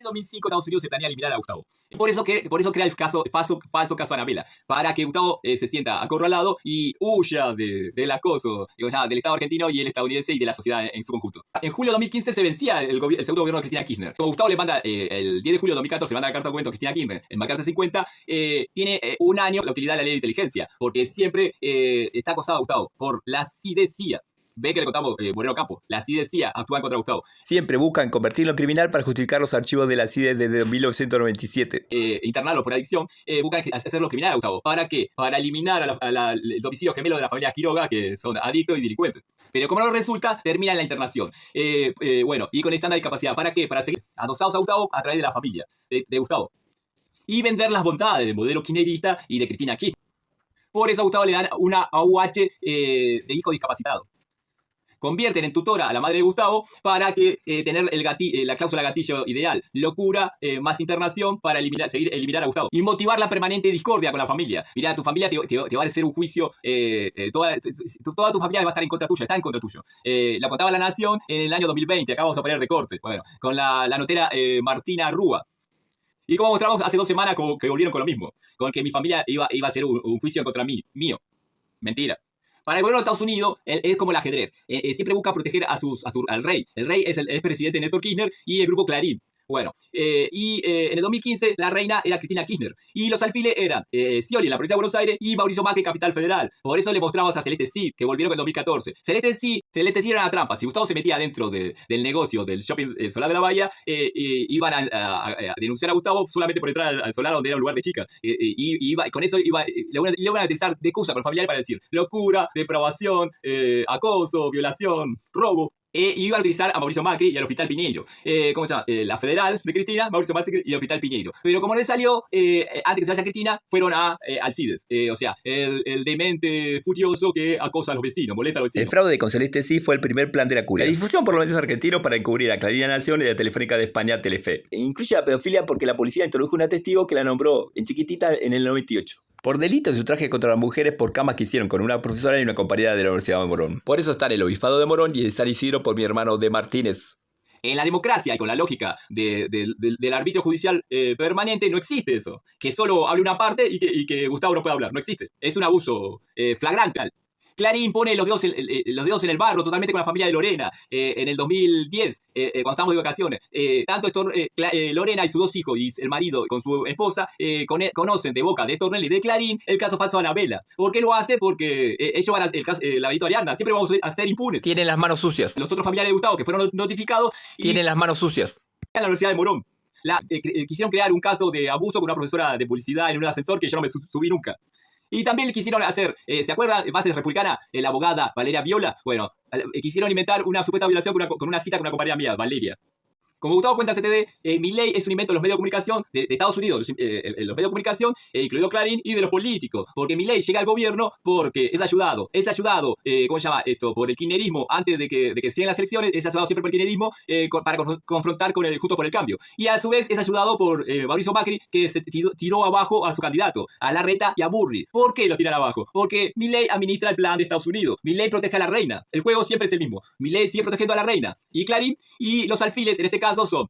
En 2005 Estados Unidos se planea eliminar a Gustavo. Por eso crea el falso caso Anabela, para que Gustavo se sienta acorralado y huya del acoso del Estado argentino y el estadounidense y de la sociedad en su conjunto. En julio de 2015 se vencía el segundo gobierno de Cristina Kirchner. Como Gustavo le manda el 10 de julio de 2014, le manda la carta de documento a Cristina Kirchner en marcarse 50, tiene un año la utilidad de la ley de inteligencia, porque siempre está acosado a Gustavo por la CIDECía. Ve que le contamos Moreno Campo. La CIDE decía actúan contra Gustavo. Siempre buscan convertirlo en criminal para justificar los archivos de la CIDE desde 1997. Internarlo por adicción, buscan hacerlo criminal a Gustavo. ¿Para qué? Para eliminar el domicilio gemelo de la familia Quiroga, que son adictos y delincuentes. Pero como no resulta, termina en la internación. Y con estándar de capacidad. ¿Para qué? Para seguir adosados a Gustavo a través de la familia de Gustavo. Y vender las bondades del modelo kirchnerista y de Cristina Kirchner. Por eso a Gustavo le dan una AUH de hijo discapacitado. Convierten en tutora a la madre de Gustavo para que tener la cláusula gatillo ideal. Locura más internación para seguir eliminar a Gustavo. Y motivar la permanente discordia con la familia. Mirá, tu familia te va a hacer un juicio. Toda tu familia va a estar en contra tuya. Está en contra tuyo. La contaba La Nación en el año 2020. Acá vamos a poner recortes. Bueno, con la notera Martina Rúa. Y como mostramos hace 2 semanas que volvieron con lo mismo. Con que mi familia iba a hacer un juicio contra mí. Mío. Mentira. Para el gobierno de Estados Unidos es como el ajedrez. Siempre busca proteger al rey. El rey es presidente Néstor Kirchner y el grupo Clarín. Bueno, en el 2015 la reina era Cristina Kirchner. Y los alfiles eran Scioli en la provincia de Buenos Aires y Mauricio Macri, capital federal. Por eso le mostramos a Celeste Cid, que volvieron en el 2014. Celeste Cid era una trampa. Si Gustavo se metía dentro del negocio del shopping Solar de la Bahía, iban a denunciar a Gustavo solamente por entrar al Solar, donde era un lugar de chicas. Y con eso le iban a utilizar de excusa con familiares para decir locura, depravación, acoso, violación, robo. Iban a utilizar a Mauricio Macri y al Hospital Piñeiro. ¿Cómo se llama? La Federal de Cristina, Mauricio Macri y el Hospital Piñeiro. Pero como no le salió, antes que se vaya Cristina, fueron al CIDES. O sea, el demente furioso que acosa a los vecinos, molesta a los vecinos. El fraude con Celeste Cid fue el primer plan de la cura. La difusión por los medios argentinos para encubrir a Clarín Nación y a Telefónica de España, Telefe. Incluye la pedofilia porque la policía introdujo una testigo que la nombró en chiquitita en el 98. Por delitos de ultraje contra las mujeres por camas que hicieron con una profesora y una compañera de la Universidad de Morón. Por eso están el Obispado de Morón y el San Isidro por mi hermano de Martínez. En la democracia y con la lógica del arbitrio judicial permanente no existe eso. Que solo hable una parte y que Gustavo no pueda hablar. No existe. Es un abuso flagrante. Clarín pone los dedos en el barro totalmente con la familia de Lorena. En el 2010, cuando estábamos de vacaciones, Lorena y sus 2 hijos y el marido con su esposa conocen de boca de Stornelli y de Clarín el caso falso de Anabela. ¿Por qué lo hace? Porque ellos van a la Benito Arianda. Siempre vamos a ser impunes. Tienen las manos sucias. Los otros familiares de Gustavo que fueron notificados tienen las manos sucias. En la Universidad de Morón. Quisieron crear un caso de abuso con una profesora de publicidad en un ascensor que yo no me subí nunca. Y también le quisieron hacer, ¿se acuerdan? Bases Republicana, la abogada Valeria Viola. Bueno, quisieron inventar una supuesta violación con una cita con una compañera mía, Valeria. Como Gustavo cuenta CTD, Milei es un invento de los medios de comunicación de Estados Unidos, los medios de comunicación, incluido Clarín, y de los políticos. Porque Milei llega al gobierno porque es ayudado, ¿cómo se llama esto? Por el kirchnerismo, antes de que sigan las elecciones, es ayudado siempre por el kirchnerismo para confrontar con el Juntos por el Cambio. Y a su vez es ayudado por Mauricio Macri, que se tiró abajo a su candidato, a Larreta y a Burri. ¿Por qué lo tiran abajo? Porque Milei administra el plan de Estados Unidos. Milei protege a la reina. El juego siempre es el mismo. Milei sigue protegiendo a la reina. Y Clarín y los alfiles, en este caso, son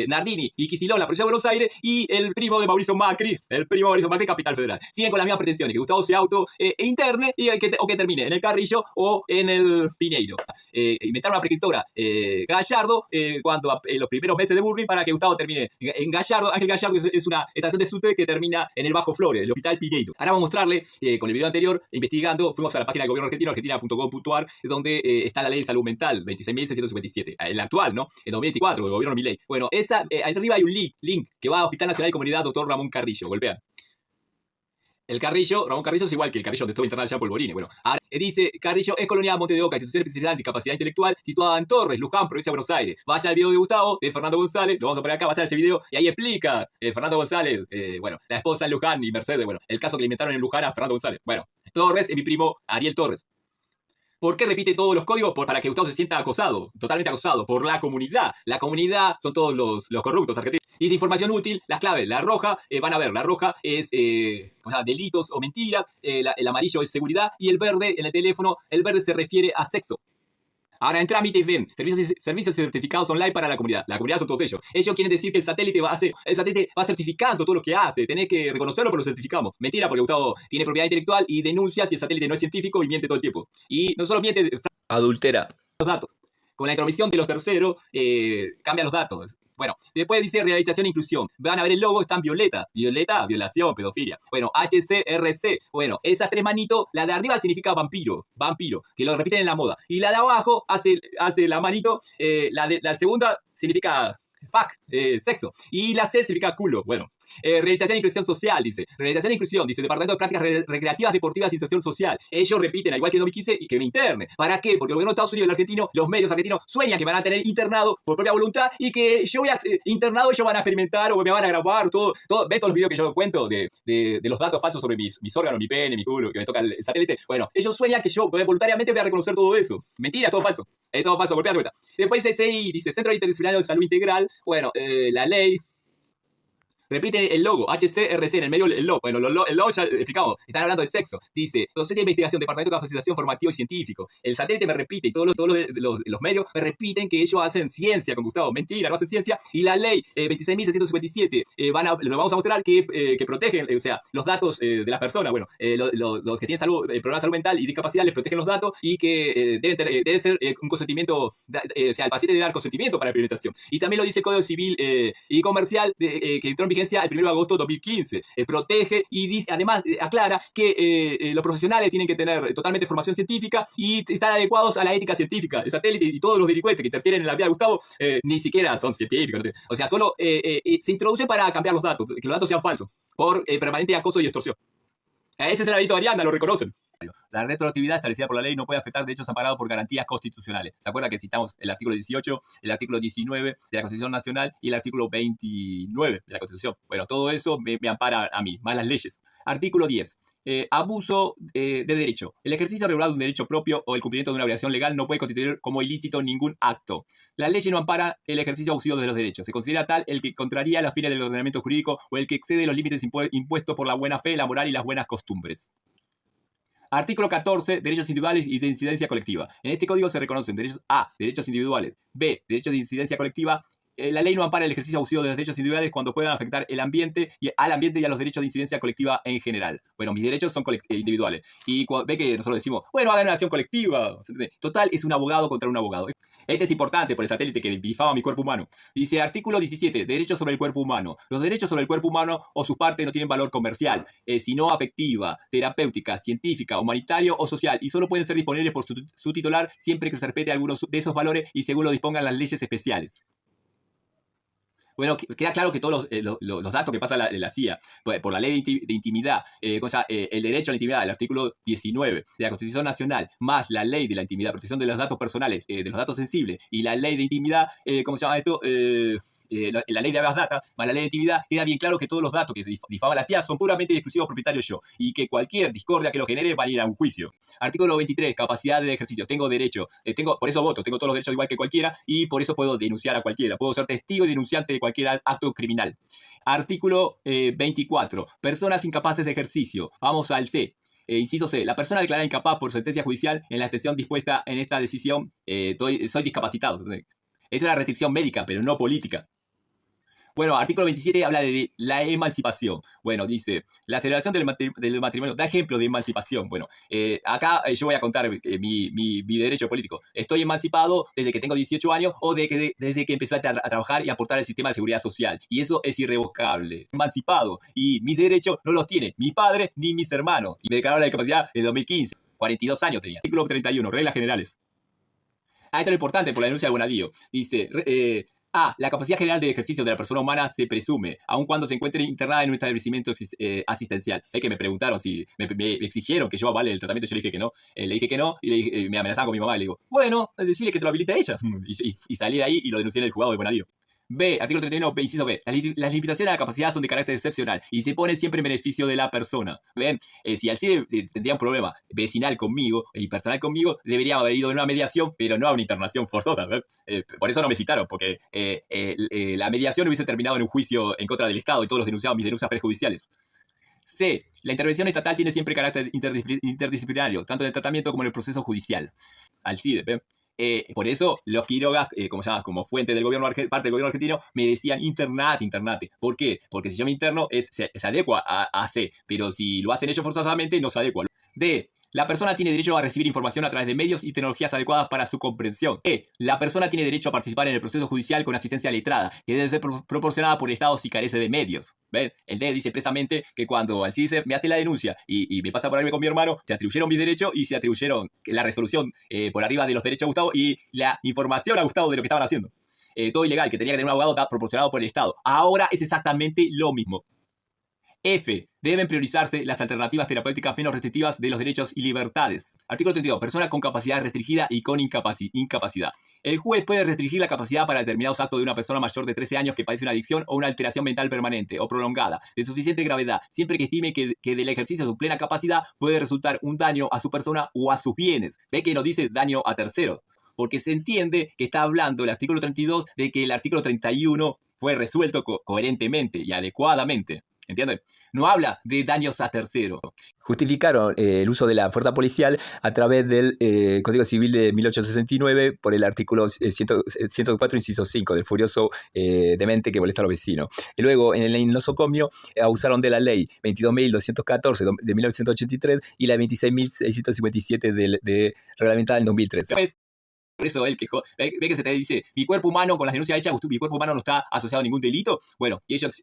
Nardini y Kicillof, la provincia de Buenos Aires, y el primo de Mauricio Macri, capital federal. Siguen con las mismas pretensiones, que Gustavo se interne o que termine en el Carrillo o en el Piñeiro. Inventaron una prescriptora, Gallardo, cuando en los primeros meses de Burri, para que Gustavo termine en Gallardo. Ángel Gallardo es una estación de subte que termina en el Bajo Flores, el Hospital Piñeiro. Ahora vamos a mostrarle, con el video anterior, investigando, fuimos a la página del gobierno argentino, argentina.gov.ar, donde está la ley de salud mental, 26.657. El actual, ¿no? El 2024, el gobierno Milei. Bueno, arriba hay un link que va a Hospital Nacional y Comunidad Dr. Ramón Carrillo. Golpean. Ramón Carrillo es igual que el Carrillo donde estuvo internado ya Polvorini. Bueno, ahora dice Carrillo es colonia Monte de Oca, institución especializada en discapacidad intelectual situada en Torres, Luján, provincia de Buenos Aires. Vaya al video de Gustavo, de Fernando González, lo vamos a poner acá, vaya a ese video y ahí explica Fernando González, la esposa de Luján y Mercedes, el caso que le inventaron en Luján a Fernando González. Bueno, Torres es mi primo Ariel Torres. ¿Por qué repite todos los códigos? Para que Gustavo se sienta acosado, totalmente acosado, por la comunidad. La comunidad son todos los corruptos argentinos. Dice información útil, las claves. La roja, van a ver, la roja es delitos o mentiras, el amarillo es seguridad y el verde en el teléfono, el verde se refiere a sexo. Ahora en trámites ven servicios certificados online para la comunidad. La comunidad son todos ellos. Ellos quieren decir que el satélite va certificando todo lo que hace. Tenés que reconocerlo, pero lo certificamos. Mentira, porque Gustavo tiene propiedad intelectual y denuncia si el satélite no es científico y miente todo el tiempo. Y no solo miente, Adultera. los datos. Con la intromisión de los terceros, cambian los datos. Bueno, después dice rehabilitación e inclusión. Van a ver el logo, está en violeta. Violeta, violación, pedofilia. Bueno, HCRC. Bueno, esas tres manitos, la de arriba significa vampiro, que lo repiten en la moda. Y la de abajo hace la manito, la segunda significa fuck, sexo. Y la C significa culo. Bueno, rehabilitación e inclusión social, dice. Rehabilitación e inclusión, dice. Departamento de Prácticas Recreativas, Deportivas e Inserción Social. Ellos repiten, al igual que en 2015, y que me interne. ¿Para qué? Porque el gobierno de Estados Unidos y el argentino, los medios argentinos, sueñan que van a tener internado por propia voluntad y que yo voy a internado, ellos van a experimentar o me van a grabar todo. Ve todos los videos que yo cuento de los datos falsos sobre mis órganos, mi pene, mi culo, que me toca el satélite. Bueno, ellos sueñan que yo voluntariamente voy a reconocer todo eso. Mentira, es todo falso. Es todo falso, golpea vuelta. Después dice CI, dice Centro Interdisciplinario de Salud Integral. Bueno, la ley. Repite el logo, HCRC, en el medio el logo. Bueno, el logo ya explicamos, están hablando de sexo. Dice, docencia de investigación, departamento de capacitación formativo y científico. El satélite me repite y todos los medios me repiten que ellos hacen ciencia con Gustavo. Mentira, no hacen ciencia. Y la ley 26.657 lo vamos a mostrar que protegen, o sea, los datos de las personas. Bueno, los que tienen problemas de salud mental y discapacidad les protegen los datos y que debe ser un consentimiento, o sea, el paciente debe dar consentimiento para la implementación. Y también lo dice el Código Civil y Comercial que entró en vigencia el 1 de agosto de 2015. Protege y dice, además aclara que los profesionales tienen que tener totalmente formación científica y estar adecuados a la ética científica. El satélite y todos los delincuentes que interfieren en la vida de Gustavo ni siquiera son científicos. O sea, solo se introduce para cambiar los datos, que los datos sean falsos, por permanente acoso y extorsión. Ese es el hábito de Arianda, lo reconocen. La retroactividad establecida por la ley no puede afectar derechos amparados por garantías constitucionales. ¿Se acuerdan que citamos el artículo 18, el artículo 19 de la Constitución Nacional y el artículo 29 de la Constitución? Bueno, todo eso me ampara a mí, más las leyes. Artículo 10. Abuso de derecho. El ejercicio regular de un derecho propio o el cumplimiento de una obligación legal no puede constituir como ilícito ningún acto. La ley no ampara el ejercicio abusivo de los derechos. Se considera tal el que contraría los fines del ordenamiento jurídico o el que excede los límites impuestos por la buena fe, la moral y las buenas costumbres. Artículo 14. Derechos individuales y de incidencia colectiva. En este código se reconocen derechos A. Derechos individuales. B. Derechos de incidencia colectiva. La ley no ampara el ejercicio abusivo de los derechos individuales cuando puedan afectar al ambiente y a los derechos de incidencia colectiva en general. Bueno, mis derechos son individuales. Y ve que nosotros decimos, bueno, hagan una acción colectiva. Total, es un abogado contra un abogado. Este es importante por el satélite que difama mi cuerpo humano. Dice, artículo 17, derechos sobre el cuerpo humano. Los derechos sobre el cuerpo humano o sus partes no tienen valor comercial, sino afectiva, terapéutica, científica, humanitario o social, y solo pueden ser disponibles por su titular siempre que se respete algunos de esos valores y según lo dispongan las leyes especiales. Bueno, queda claro que todos los datos que pasa la CIA por la ley de intimidad, el derecho a la intimidad, el artículo 19 de la Constitución Nacional, más la ley de la intimidad, protección de los datos personales, de los datos sensibles, y la ley de intimidad, ¿cómo se llama esto? La ley de habeas data, más la ley de intimidad, queda bien claro que todos los datos que difama la CIA son puramente exclusivos propietarios yo, y que cualquier discordia que lo genere va a ir a un juicio. Artículo 23, capacidad de ejercicio. Tengo derecho, por eso voto, tengo todos los derechos igual que cualquiera, y por eso puedo denunciar a cualquiera. Puedo ser testigo y denunciante de cualquier acto criminal. Artículo 24, personas incapaces de ejercicio. Vamos al C. Inciso C. La persona declarada incapaz por sentencia judicial en la extensión dispuesta en esta decisión, soy discapacitado. Es una restricción médica, pero no política. Bueno, artículo 27 habla de la emancipación. Bueno, dice, la celebración del matrimonio da ejemplo de emancipación. Bueno, acá yo voy a contar mi derecho político. Estoy emancipado desde que tengo 18 años o desde que empecé a trabajar y aportar al sistema de seguridad social. Y eso es irrevocable. Emancipado. Y mis derechos no los tiene mi padre ni mis hermanos. Y me declararon la discapacidad en 2015. 42 años tenía. Artículo 31, reglas generales. Esto es lo importante por la denuncia de Bonadío. Dice... A. La capacidad general de ejercicio de la persona humana se presume, aun cuando se encuentre internada en un establecimiento asistencial. Es que me preguntaron si me exigieron que yo avale el tratamiento. Yo le dije que no. Le dije que no y me amenazaban con mi mamá. Y le digo, bueno, decirle que te lo habilita ella. Y salí de ahí y lo denuncié en el juzgado de Bonadío. B. Artículo 31, inciso B. Las limitaciones a la capacidad son de carácter excepcional y se ponen siempre en beneficio de la persona. ¿Ven? Si así tendría un problema vecinal conmigo y personal conmigo, debería haber ido a una mediación, pero no a una internación forzosa. Por eso no me citaron, porque la mediación hubiese terminado en un juicio en contra del Estado y todos los denunciados mis denuncias prejudiciales. C. La intervención estatal tiene siempre carácter interdisciplinario, tanto en el tratamiento como en el proceso judicial. Al CIDE, ¿ven? Por eso los Quirogas, como fuente del gobierno parte del gobierno argentino, me decían internate. ¿Por qué? Porque si yo me interno se adecua a C, pero si lo hacen ellos forzosamente no se adecua. D. La persona tiene derecho a recibir información a través de medios y tecnologías adecuadas para su comprensión. E. La persona tiene derecho a participar en el proceso judicial con asistencia letrada, que debe ser proporcionada por el Estado si carece de medios. ¿Ven? El D dice expresamente que cuando Alcides me hace la denuncia y me pasa por arriba con mi hermano, se atribuyeron mis derechos y se atribuyeron la resolución por arriba de los derechos a Gustavo y la información a Gustavo de lo que estaban haciendo. Todo ilegal, que tenía que tener un abogado proporcionado por el Estado. Ahora es exactamente lo mismo. F. Deben priorizarse las alternativas terapéuticas menos restrictivas de los derechos y libertades. Artículo 32. Persona con capacidad restringida y con incapacidad. El juez puede restringir la capacidad para determinados actos de una persona mayor de 13 años que padece una adicción o una alteración mental permanente o prolongada de suficiente gravedad, siempre que estime que del ejercicio de su plena capacidad puede resultar un daño a su persona o a sus bienes. Ve que no dice daño a terceros, porque se entiende que está hablando el artículo 32 de que el artículo 31 fue resuelto coherentemente y adecuadamente. ¿Entienden? No habla de daños a terceros. Justificaron el uso de la fuerza policial a través del Código Civil de 1869 por el artículo 104, inciso 5, del furioso demente que molesta a los vecinos. Y luego, en el nosocomio, abusaron de la ley 22.214 de 1983 y la 26.657 reglamentada en 2013. Por eso él quejó. Ve que se te dice, mi cuerpo humano, con las denuncias hechas, mi cuerpo humano no está asociado a ningún delito. Bueno, y ellos,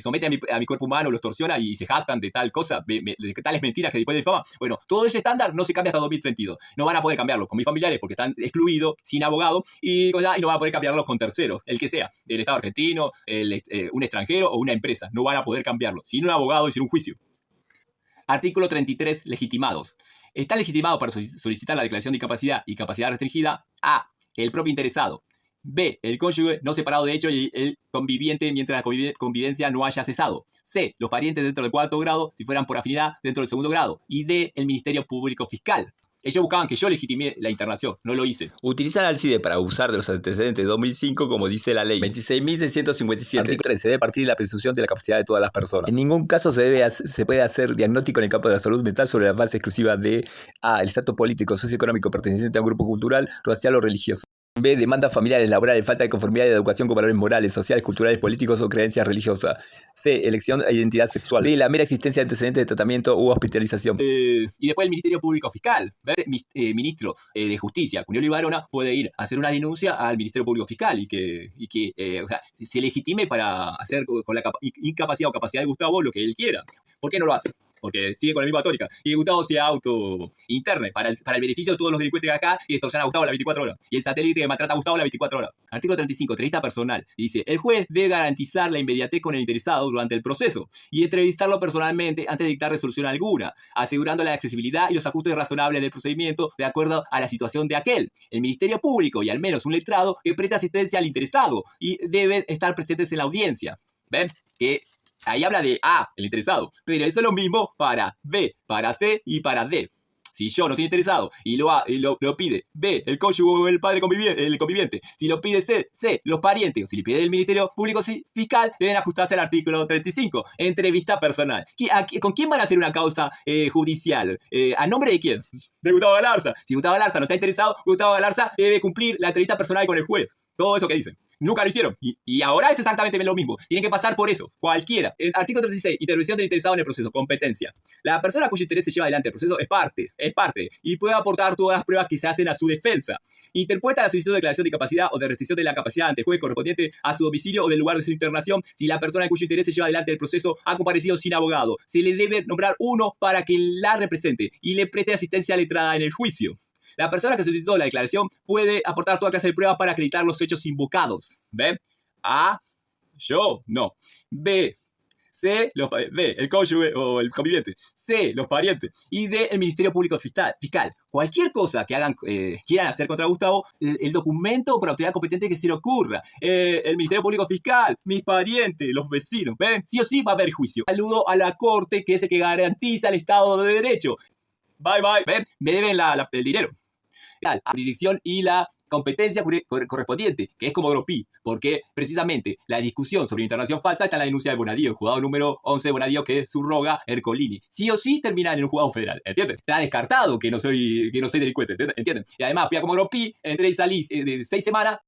someten a mi cuerpo humano, lo extorsiona y se jactan de tal cosa, de tales mentiras que después de fama. Bueno, todo ese estándar no se cambia hasta 2032. No van a poder cambiarlo con mis familiares porque están excluidos, sin abogado, y no van a poder cambiarlo con terceros, el que sea, el Estado argentino, un extranjero o una empresa. No van a poder cambiarlo, sin un abogado y sin un juicio. Artículo 33. Legitimados. Está legitimado para solicitar la declaración de incapacidad y capacidad restringida A. El propio interesado. B. El cónyuge no separado de hecho y el conviviente mientras la convivencia no haya cesado. C. Los parientes dentro del cuarto grado si fueran por afinidad dentro del segundo grado. Y D. El Ministerio Público Fiscal. Ellos buscaban que yo legitimé la internación, no lo hice. Utilizan al CIDE para abusar de los antecedentes de 2005, como dice la ley 26.657. Artículo 3. Se debe partir de la presunción de la capacidad de todas las personas. En ningún caso se puede hacer diagnóstico en el campo de la salud mental sobre la base exclusiva de A. El estatus político, socioeconómico perteneciente a un grupo cultural, racial o religioso. B. Demandas familiares, laborales, falta de conformidad y de educación con valores morales, sociales, culturales, políticos o creencias religiosas. C. Elección e identidad sexual. D. La mera existencia de antecedentes de tratamiento u hospitalización. Y después el Ministerio Público Fiscal. Ministro de Justicia, Cuniolo y Varona, puede ir a hacer una denuncia al Ministerio Público Fiscal y que se legitime para hacer con la incapacidad o capacidad de Gustavo lo que él quiera. ¿Por qué no lo hace? Porque sigue con la misma tónica. Y Gustavo se auto-interne para el beneficio de todos los delincuentes de acá y extorsionan a Gustavo las 24 horas. Y el satélite que maltrata a Gustavo las 24 horas. Artículo 35. Entrevista personal. Dice, el juez debe garantizar la inmediatez con el interesado durante el proceso y entrevistarlo personalmente antes de dictar resolución alguna, asegurando la accesibilidad y los ajustes razonables del procedimiento de acuerdo a la situación de aquel. El Ministerio Público y al menos un letrado que preste asistencia al interesado y deben estar presentes en la audiencia. ¿Ven? Que ahí habla de A, el interesado, pero eso es lo mismo para B, para C y para D. Si yo no estoy interesado y lo pide B, el cónyuge o el padre conviviente, si lo pide C, los parientes, o si le pide el Ministerio Público Fiscal, deben ajustarse al artículo 35, entrevista personal. ¿Con quién van a hacer una causa judicial? ¿A nombre de quién? De Gustavo Galarza. Si Gustavo Galarza no está interesado, Gustavo Galarza debe cumplir la entrevista personal con el juez. Todo eso que dicen. Nunca lo hicieron. Y ahora es exactamente lo mismo. Tienen que pasar por eso. Cualquiera. Artículo 36. Intervención del interesado en el proceso. Competencia. La persona cuyo interés se lleva adelante el proceso es parte. Y puede aportar todas las pruebas que se hacen a su defensa. Interpuesta la solicitud de declaración de incapacidad o de restricción de la capacidad ante el juez correspondiente a su domicilio o del lugar de su internación si la persona cuyo interés se lleva adelante el proceso ha comparecido sin abogado. Se le debe nombrar uno para que la represente y le preste asistencia letrada en el juicio. La persona que solicitó la declaración puede aportar toda clase de pruebas para acreditar los hechos invocados. ¿Ven? A. Yo. No. B. C. B. El cónyuge o el conviviente. C. Los parientes. Y D. El Ministerio Público Fiscal. Cualquier cosa que quieran hacer contra Gustavo, el documento por la autoridad competente que se le ocurra. El Ministerio Público Fiscal, mis parientes, los vecinos. ¿Ven? Sí o sí va a haber juicio. Saludo a la Corte, que es el que garantiza el Estado de Derecho. Bye. ¿Ven? Me deben el dinero. La jurisdicción y la competencia correspondiente, que es Comodoro Pi, porque precisamente la discusión sobre internación falsa está en la denuncia de Bonadío, el juzgado número 11 de Bonadío, que subroga Ercolini. Sí o sí termina en un juzgado federal, ¿entienden? Está descartado que no soy delincuente, ¿entienden? Y además fui a Comodoro Pi, entré y salí de 6 semanas,